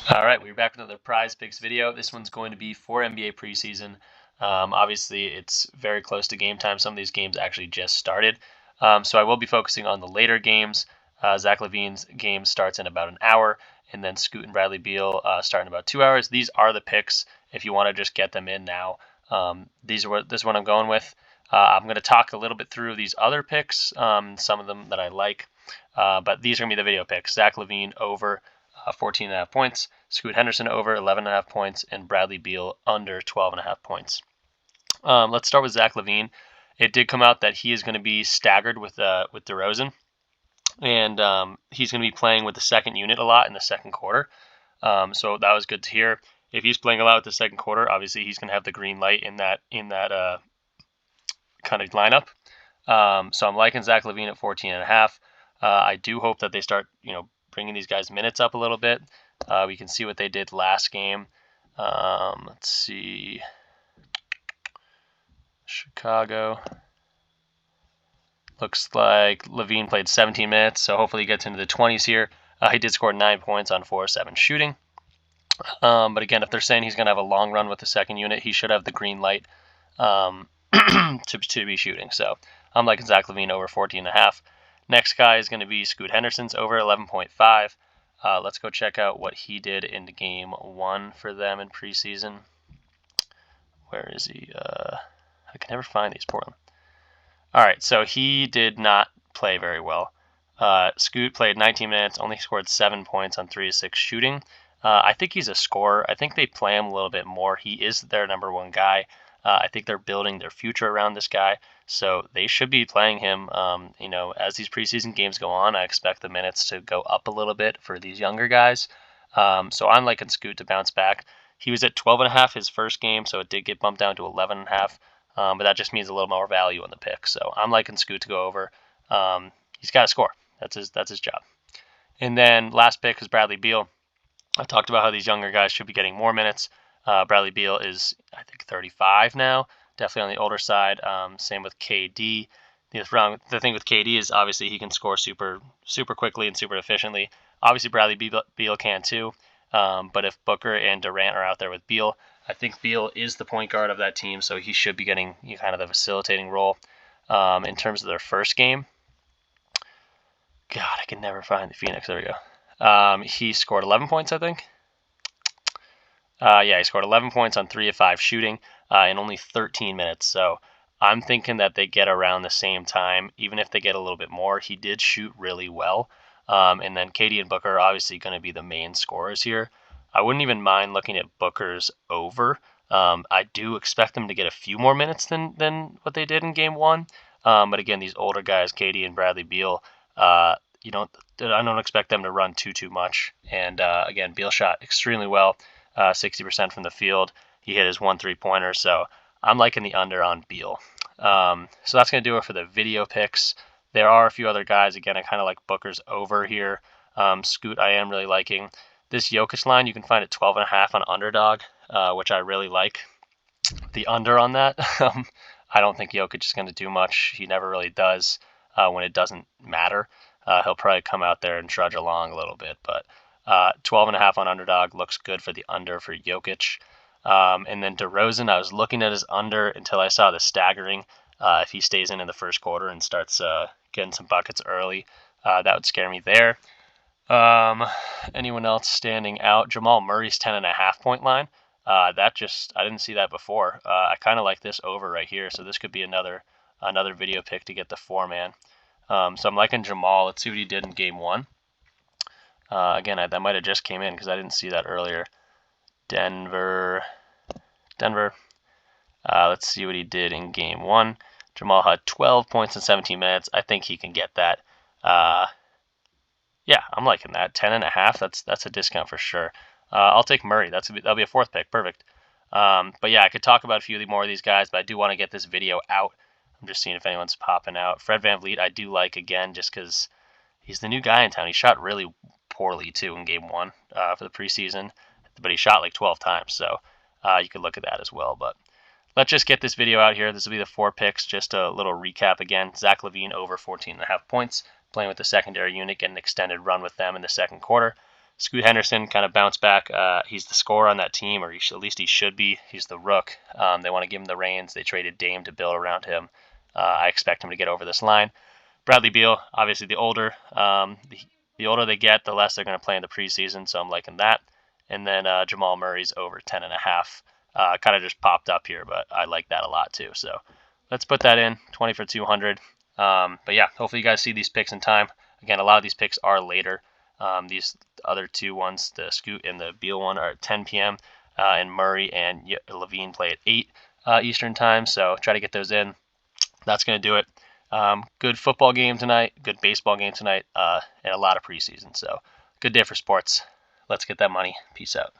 All right, we're back with another PrizePicks video. This one's going to be for NBA preseason. Obviously, it's very close to game time. Some of these games actually just started. So I will be focusing on the later games. Zach LaVine's game starts in about an hour, and then Scoot and Bradley Beal start in about 2 hours. These are the picks if you want to just get them in now. This is what I'm going with. I'm going to talk a little bit through these other picks, some of them that I like. But these are going to be the video picks. Zach LaVine over 14.5 points. Scoot Henderson over 11.5 points, and Bradley Beal under 12.5 points. Let's start with Zach LaVine. It did come out that he is going to be staggered with DeRozan, and he's going to be playing with the second unit a lot in the second quarter. So that was good to hear. If he's playing a lot with the second quarter, obviously he's going to have the green light in that kind of lineup. So I'm liking Zach LaVine at 14.5. I do hope that they start, bringing these guys' minutes up a little bit. We can see what they did last game. Let's see. Chicago. Looks like LaVine played 17 minutes, so hopefully he gets into the 20s here. He did score 9 points on 4-7 shooting. But again, if they're saying he's going to have a long run with the second unit, he should have the green light to be shooting. So I'm liking Zach LaVine over 14.5. Next guy is going to be Scoot Henderson's over 11.5. Let's go check out what he did in game 1 for them in preseason. Where is he? I can never find these, Portland. All right, so he did not play very well. Scoot played 19 minutes, only scored 7 points on 3-6 shooting. I think he's a scorer. I think they play him a little bit more. He is their number one guy. I think they're building their future around this guy, so they should be playing him. As these preseason games go on, I expect the minutes to go up a little bit for these younger guys. So I'm liking Scoot to bounce back. He was at 12.5 his first game, so it did get bumped down to 11.5. But that just means a little more value on the pick. So I'm liking Scoot to go over. He's got to score. That's his job. And then last pick is Bradley Beal. I talked about how these younger guys should be getting more minutes. Bradley Beal is, I think, 35 now, definitely on the older side. Same with KD. The thing with KD is obviously he can score super quickly and super efficiently. Obviously, Bradley Beal can too. But if Booker and Durant are out there with Beal, I think Beal is the point guard of that team, so he should be getting kind of the facilitating role. In terms of their first game, God, I can never find the Phoenix. There we go. He scored 11 points, I think. He scored 11 points on 3 of 5 shooting in only 13 minutes. So I'm thinking that they get around the same time, even if they get a little bit more. He did shoot really well. And then KD and Booker are obviously going to be the main scorers here. I wouldn't even mind looking at Booker's over. I do expect them to get a few more minutes than what they did in game 1. But again, these older guys, KD and Bradley Beal, I don't expect them to run too much. And again, Beal shot extremely well. 60% from the field. He hit his 1 3-pointer, so I'm liking the under on Beal. So that's going to do it for the video picks. There are a few other guys. Again, I kind of like Booker's over here. Scoot, I am really liking. This Jokic line, you can find at 12.5 on Underdog, which I really like. The under on that, I don't think Jokic is going to do much. He never really does when it doesn't matter. He'll probably come out there and trudge along a little bit, but 12.5 on Underdog looks good for the under for Jokic. And then DeRozan, I was looking at his under until I saw the staggering. If he stays in the first quarter and starts getting some buckets early, that would scare me there. Anyone else standing out? Jamal Murray's 10.5 point line. I didn't see that before. I kind of like this over right here, so this could be another video pick to get the 4-man. So I'm liking Jamal. Let's see what he did in game 1. Again, that might have just came in because I didn't see that earlier. Denver. Let's see what he did in game 1. Jamal had 12 points in 17 minutes. I think he can get that. I'm liking that. 10.5. That's a discount for sure. I'll take Murray. That'll be a 4th pick. Perfect. But yeah, I could talk about a few more of these guys, but I do want to get this video out. I'm just seeing if anyone's popping out. Fred VanVleet, I do like again, just because he's the new guy in town. He shot really poorly too in game 1 for the preseason, but he shot like 12 times, so you could look at that as well. But let's just get this video out here. This will be the 4 picks. Just a little recap again. Zach LaVine over 14.5 points, playing with the secondary unit, getting an extended run with them in the second quarter. Scoot Henderson kind of bounced back. He's the scorer on that team, or at least he should be. He's the rook. They want to give him the reins. They traded Dame to build around him. I expect him to get over this line. Bradley Beal, obviously the older. The older they get, the less they're going to play in the preseason, so I'm liking that. And then Jamal Murray's over 10.5. Kind of just popped up here, but I like that a lot too. So let's put that in, 20 for 200. But yeah, hopefully you guys see these picks in time. Again, a lot of these picks are later. These other two ones, the Scoot and the Beal one, are at 10 p.m. And Murray and Levine play at 8 Eastern time. So try to get those in. That's going to do it. Good football game tonight, good baseball game tonight, and a lot of preseason. So good day for sports. Let's get that money. Peace out.